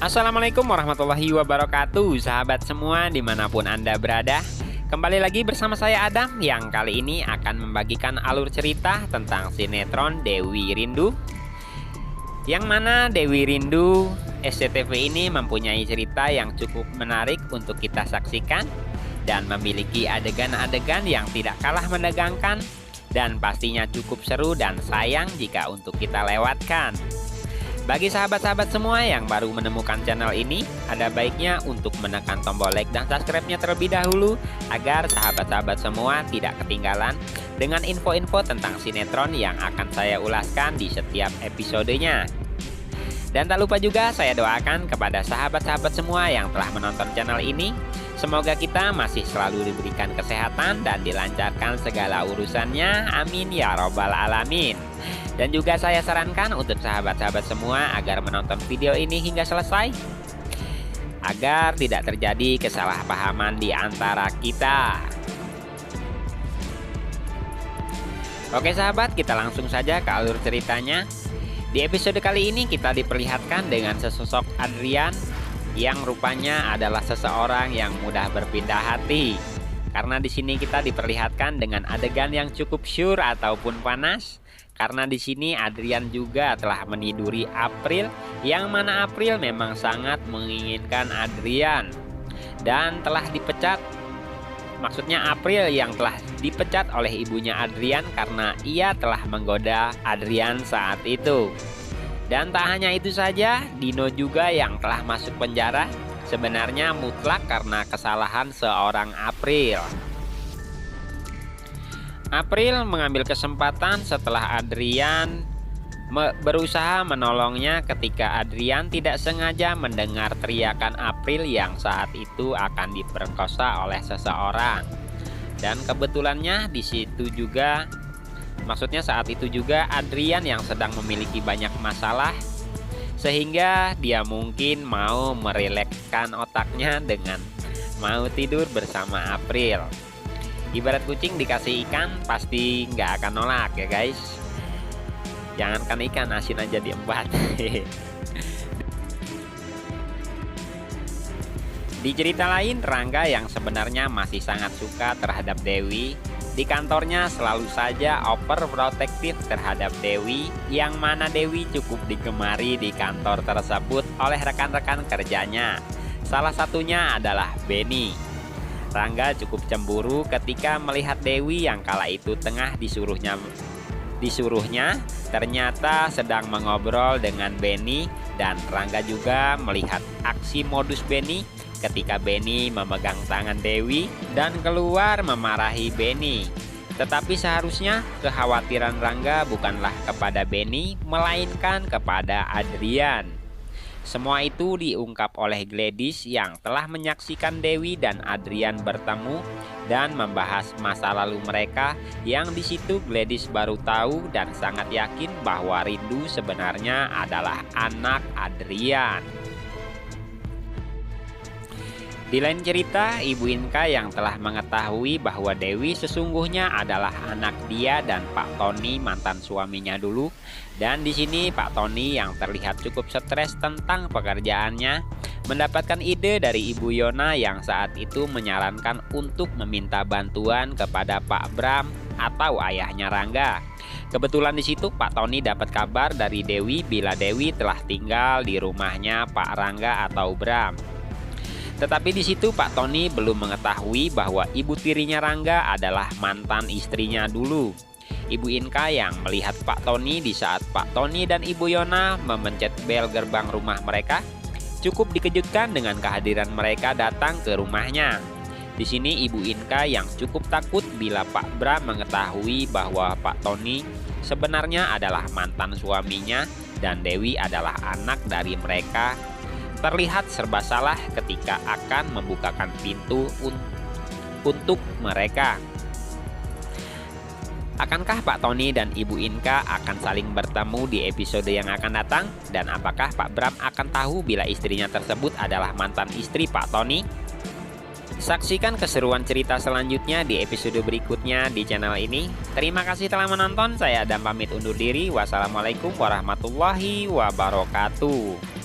Assalamualaikum warahmatullahi wabarakatuh, sahabat semua dimanapun Anda berada. Kembali lagi bersama saya Adam, yang kali ini akan membagikan alur cerita tentang sinetron Dewi Rindu. Yang mana Dewi Rindu SCTV ini mempunyai cerita yang cukup menarik untuk kita saksikan, dan memiliki adegan-adegan yang tidak kalah menegangkan, dan pastinya cukup seru dan sayang jika untuk kita lewatkan. Bagi sahabat-sahabat semua yang baru menemukan channel ini, ada baiknya untuk menekan tombol like dan subscribe-nya terlebih dahulu, agar sahabat-sahabat semua tidak ketinggalan dengan info-info tentang sinetron yang akan saya ulaskan di setiap episodenya. Dan tak lupa juga saya doakan kepada sahabat-sahabat semua yang telah menonton channel ini, semoga kita masih selalu diberikan kesehatan dan dilancarkan segala urusannya, amin ya robbal alamin. Dan juga saya sarankan untuk sahabat-sahabat semua agar menonton video ini hingga selesai, agar tidak terjadi kesalahpahaman di antara kita. Oke sahabat, kita langsung saja ke alur ceritanya. Di episode kali ini kita diperlihatkan dengan sesosok Adrian yang rupanya adalah seseorang yang mudah berpindah hati. Karena di sini kita diperlihatkan dengan adegan yang cukup syur ataupun panas. Karena di sini Adrian juga telah meniduri April, yang mana April memang sangat menginginkan Adrian dan telah dipecat. Maksudnya April yang telah dipecat oleh ibunya Adrian karena ia telah menggoda Adrian saat itu. Dan tak hanya itu saja, Dino juga yang telah masuk penjara sebenarnya mutlak karena kesalahan seorang April. April mengambil kesempatan setelah Adrian berusaha menolongnya ketika Adrian tidak sengaja mendengar teriakan April yang saat itu akan diperkosa oleh seseorang. Dan kebetulannya di situ juga, maksudnya saat itu juga Adrian yang sedang memiliki banyak masalah, sehingga dia mungkin mau merilekskan otaknya dengan mau tidur bersama April. Ibarat kucing dikasih ikan pasti nggak akan nolak ya guys. Jangankan ikan, asin aja diembat. Di cerita lain, Rangga yang sebenarnya masih sangat suka terhadap Dewi, di kantornya selalu saja overprotective terhadap Dewi, yang mana Dewi cukup digemari di kantor tersebut oleh rekan-rekan kerjanya. Salah satunya adalah Benny. Rangga cukup cemburu ketika melihat Dewi yang kala itu tengah disuruhnya ternyata sedang mengobrol dengan Benny, dan Rangga juga melihat aksi modus Benny ketika Benny memegang tangan Dewi dan keluar memarahi Benny. Tetapi seharusnya kekhawatiran Rangga bukanlah kepada Benny, melainkan kepada Adrian. Semua itu diungkap oleh Gladys yang telah menyaksikan Dewi dan Adrian bertemu dan membahas masa lalu mereka, yang di situ Gladys baru tahu dan sangat yakin bahwa Rindu sebenarnya adalah anak Adrian. Di lain cerita, Ibu Inka yang telah mengetahui bahwa Dewi sesungguhnya adalah anak dia dan Pak Tony, mantan suaminya dulu. Dan di sini Pak Tony yang terlihat cukup stres tentang pekerjaannya, mendapatkan ide dari Ibu Yona yang saat itu menyarankan untuk meminta bantuan kepada Pak Bram atau ayahnya Rangga. Kebetulan di situ Pak Tony dapat kabar dari Dewi bila Dewi telah tinggal di rumahnya Pak Rangga atau Bram. Tetapi di situ Pak Tony belum mengetahui bahwa ibu tirinya Rangga adalah mantan istrinya dulu. Ibu Inka yang melihat Pak Tony di saat Pak Tony dan Ibu Yona memencet bel gerbang rumah mereka, cukup dikejutkan dengan kehadiran mereka datang ke rumahnya. Di sini Ibu Inka yang cukup takut bila Pak Bram mengetahui bahwa Pak Tony sebenarnya adalah mantan suaminya dan Dewi adalah anak dari mereka, terlihat serba salah ketika akan membukakan pintu untuk mereka. Akankah Pak Tony dan Ibu Inka akan saling bertemu di episode yang akan datang? Dan apakah Pak Bram akan tahu bila istrinya tersebut adalah mantan istri Pak Tony? Saksikan keseruan cerita selanjutnya di episode berikutnya di channel ini. Terima kasih telah menonton. Saya Adam pamit undur diri. Wassalamualaikum warahmatullahi wabarakatuh.